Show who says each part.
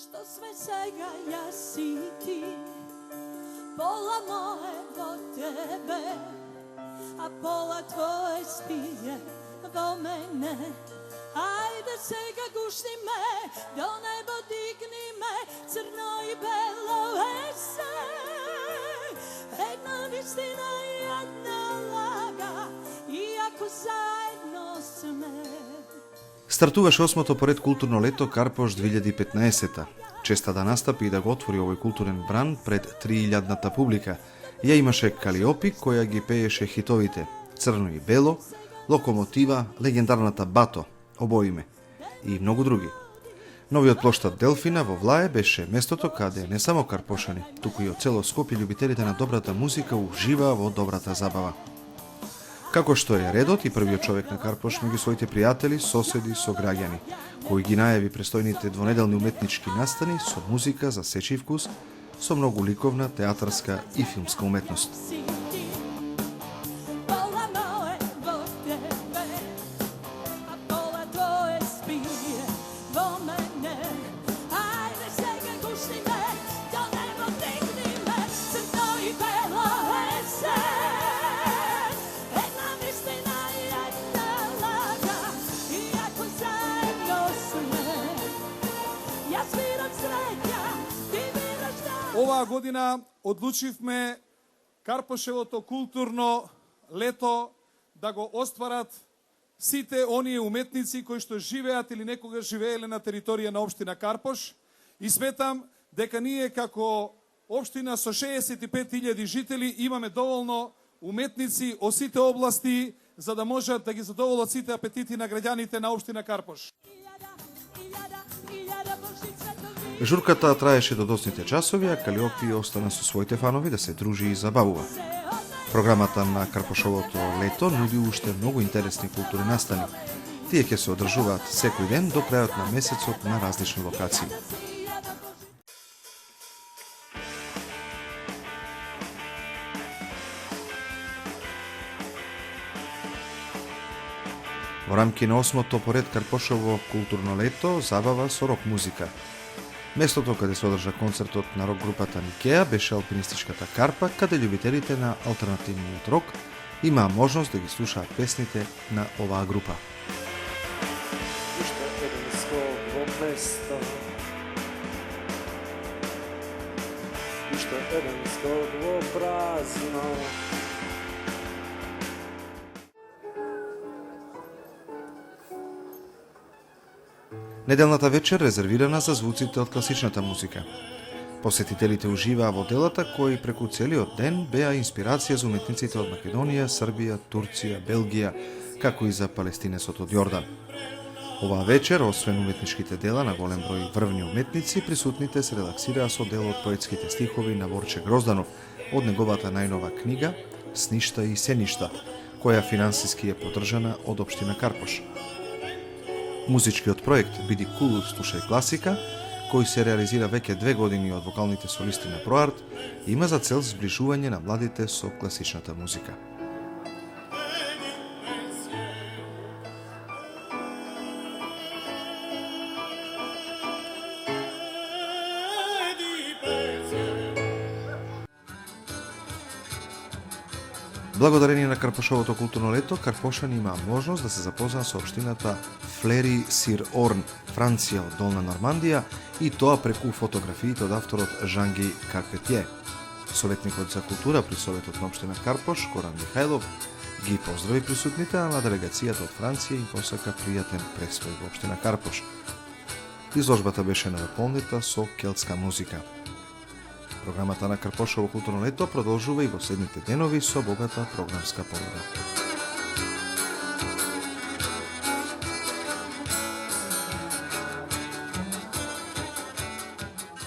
Speaker 1: Što sve svega ja si ti, pola moje vo tebe, a pola tvoje spije vo mene. Ajde se ga gušni me, do nebo digni me, crno i belo vese. Jedna istina i jedna laga, iako zajedno sme.
Speaker 2: Стартуваше 8-то поред културно лето Карпош 2015-та. Честа да настапи и да го отвори овој културен бран пред 3000-ната публика. Ја имаше Калиопи, која ги пееше хитовите Црно и бело, Локомотива, легендарната Бато, обоиме и многу други. Новиот плоштад Делфина во Влае беше местото каде не само карпошани, туку и од цело Скопје љубителите на добрата музика уживаа во добрата забава. Како што е редот и првиот човек на Карпош меѓу своите пријатели, соседи, сограѓани, кој ги најави престојните двонеделни уметнички настани со музика за сечи вкус, со многу ликовна, театарска и филмска уметност.
Speaker 3: Оваа година одлучивме Карпошевото културно лето да го остварат сите оние уметници кои што живеат или некогаш живееле на територија на општина Карпош и сметам дека ние како општина со 65.000 жители имаме доволно уметници од сите области за да можат да ги задоволат сите апетити на граѓаните на општина Карпош.
Speaker 2: Журката траеше до доцните часови, а Калиопи остана со своите фанови да се дружи и забавува. Програмата на Карпошовото лето нуди уште многу интересни културни настани. Тие ќе се одржуваат секој ден до крајот на месецот на различни локации. Во рамки на 8-то поред Карпошово културно лето забава со рок музика. Местото каде се одржа концертот на рок групата Никеа беше алпинистичката Карпа, каде љубителите на алтернативниот рок имаа можност да ги слушаат песните на оваа група.
Speaker 4: Уште еден скок во место, уште еден скок во празно.
Speaker 2: Неделната вечер резервирана за звуците од класичната музика. Посетителите уживаа во делата кои преку целиот ден беа инспирација за уметниците од Македонија, Србија, Турција, Белгија, како и за палестинецот од Јордан. Оваа вечер, освен уметничките дела на голем број врвни уметници, присутните се релаксираа со дел од поетските стихови на Ворче Грозданов од неговата најнова книга Сништа и сеништа, која финансиски е поддржана од општина Карпош. Музичкиот проект Биди кул, слушај класика, кој се реализира веќе 2 години од вокалните солисти на Проарт, има за цел зближување на младите со класичната музика. Благодарение на Карпошовото културно лето, карпошани имаа можност да се запознаат со општината Флери Сир Орн, Франција од Долна Нормандија, и тоа преку фотографиите од авторот Жанги Карпетје. Советникот за култура при Советот на општина Карпош, Коран Михајлов, ги поздрави присутните, а на делегацијата од Франција им посака пријатен престој во општина Карпош. Изложбата беше надополнита со келтска музика. Програмата на Карпошово културно лето продолжува и во следните денови со богата програмска понуда.